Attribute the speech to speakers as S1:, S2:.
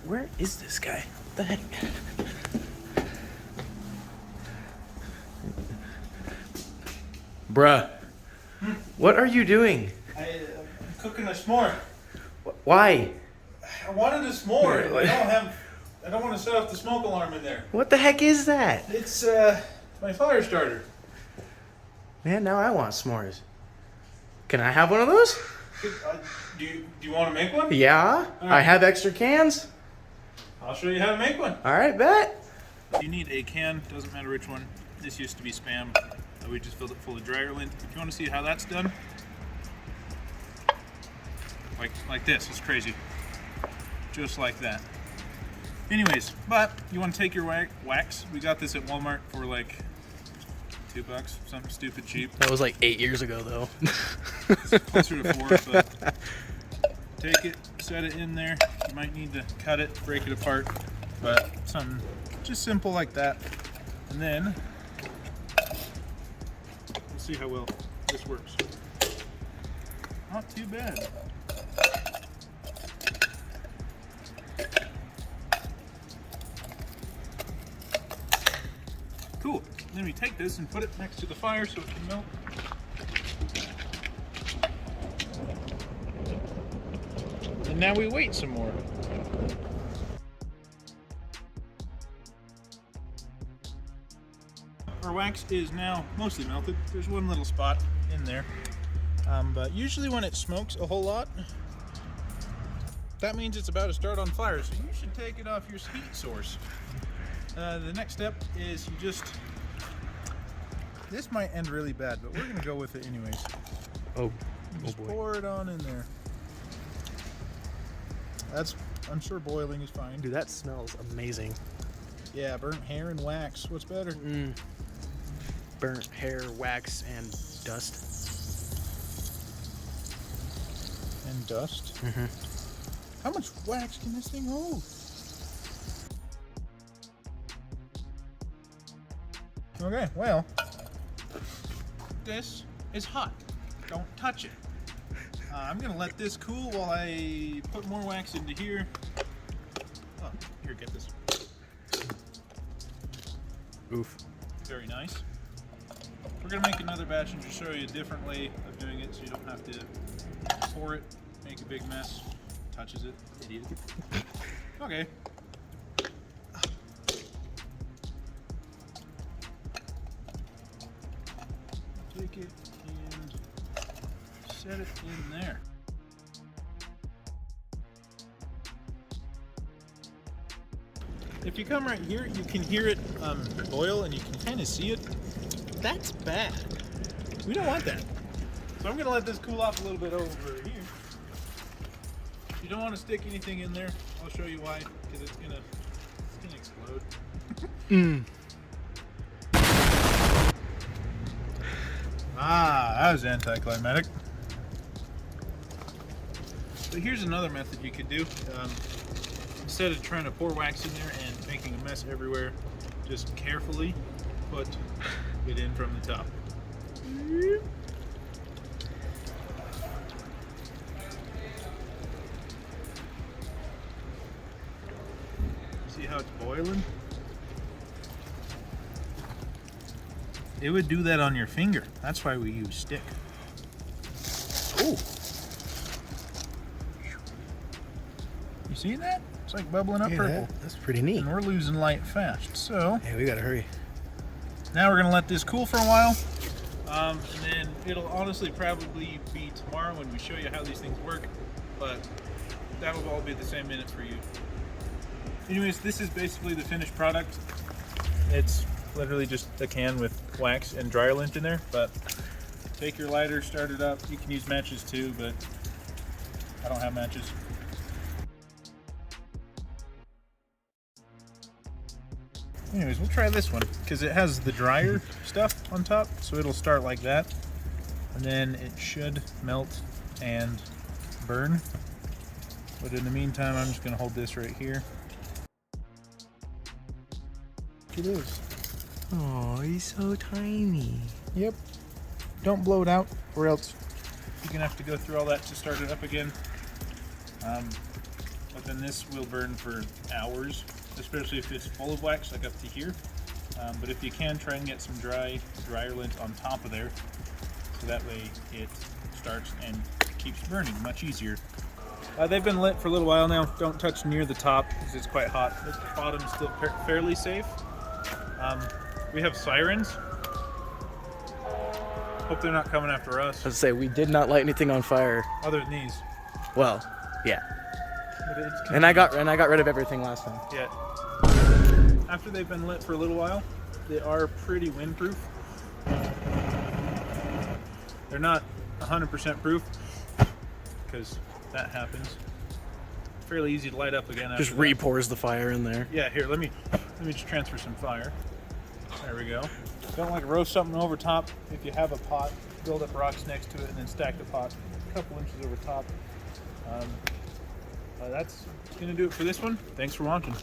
S1: Where is this guy? What the heck? Bruh, what are you doing?
S2: I'm cooking a s'more.
S1: Why?
S2: I wanted a s'more. I don't want to set off the smoke alarm in there.
S1: What the heck is that?
S2: It's my fire starter.
S1: Man, now I want s'mores. Can I have one of those?
S2: Do you want to make one?
S1: Yeah,
S2: right.
S1: I have extra cans.
S2: I'll show you how to make one.
S1: All right, bet.
S2: You need a can, doesn't matter which one. This used to be Spam. We just filled it full of dryer lint. If you want to see how that's done, like this, it's crazy. Just like that. Anyways, but you want to take your wax. We got this at Walmart for like $2, something stupid cheap.
S1: That was like 8 years ago, though.
S2: It's closer to 4, but take it, set it in there. You might need to cut it, break it apart, but something just simple like that. And then we'll see how well this works. Not too bad. Cool. Then we take this and put it next to the fire so it can melt. And now we wait some more. Our wax is now mostly melted. There's one little spot in there. But usually when it smokes a whole lot, that means it's about to start on fire. So you should take it off your heat source. The next step is this might end really bad, but we're gonna go with it anyways.
S1: Oh,
S2: Just
S1: boy.
S2: pour it on in there. I'm sure boiling is fine.
S1: Dude, that smells amazing.
S2: Yeah, burnt hair and wax. What's better?
S1: Burnt hair, wax, and dust.
S2: And dust.
S1: Mm-hmm.
S2: How much wax can this thing hold? Okay, well, this is hot. Don't touch it. I'm gonna let this cool while I put more wax into here. Oh, here, get this.
S1: Oof.
S2: Very nice. We're gonna make another batch and just show you a different way of doing it so you don't have to pour it, make a big mess, touches it, idiot. Okay. Take it and set it in there. If you come right here, you can hear it boil and you can kind of see it. That's bad. We don't want that. So I'm going to let this cool off a little bit over here. If you don't want to stick anything in there, I'll show you why, because it's gonna explode. That was anticlimactic. But here's another method you could do. Instead of trying to pour wax in there and making a mess everywhere, just carefully put it in from the top. See how it's boiling? It would do that on your finger. That's why we use stick. Oh! You see that? It's like bubbling up purple.
S1: That's pretty neat.
S2: And we're losing light fast. So,
S1: Hey, we gotta hurry.
S2: now we're gonna let this cool for a while. And then it'll honestly probably be tomorrow when we show you how these things work. But that will all be the same minute for you. Anyways, this is basically the finished product. It's literally just a can with wax and dryer lint in there, but take your lighter, start it up. You can use matches too, but I don't have matches. Anyways, we'll try this one because it has the dryer stuff on top, so it'll start like that, and then it should melt and burn. But in the meantime, I'm just gonna hold this right here. It is.
S1: Oh, he's so tiny.
S2: Yep. Don't blow it out, or else you're gonna have to go through all that to start it up again. but then this will burn for hours, especially if it's full of wax, like up to here. But if you can, try and get some dryer lint on top of there, so that way it starts and keeps burning much easier. They've been lit for a little while now. Don't touch near the top because it's quite hot. The bottom is still fairly safe. We have sirens. Hope they're not coming after us.
S1: Let's say we did not light anything on fire.
S2: Other than these.
S1: Well, yeah.
S2: But it's
S1: And I got rid of everything last time.
S2: Yeah. After they've been lit for a little while, they are pretty windproof. They're not 100% proof because that happens. Fairly easy to light up again.
S1: Just re-pours the fire in there.
S2: Yeah, here, let me just transfer some fire. There we go. Don't like roast something over top. If you have a pot, build up rocks next to it and then stack the pot a couple inches over top. That's gonna do it for this one. Thanks for watching.